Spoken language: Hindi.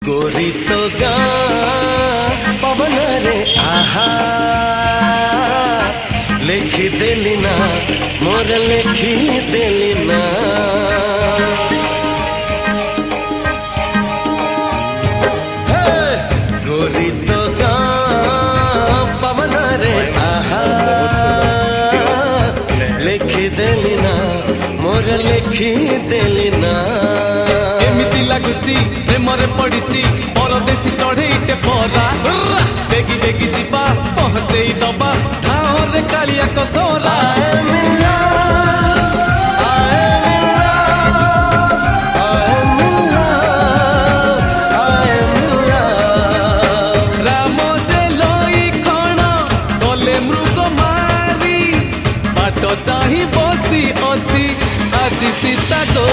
गोरी तो गाँ पवन रे आहा लिखी देली ना मोर लिखी देली ना गोरी तो गाँ पवन रे आहा लिखी देली ना मोर लिखी देली ना एमिति लागुची प्रेमरे पड़िची परदेशी चढ़ेईटे परा बेगी बेगी जीवा पहुँचई दबा ठाओरे कालिया कसोरा राम जे लई खण गले मृग मारी बाट चाही बसी अछि आज सीता को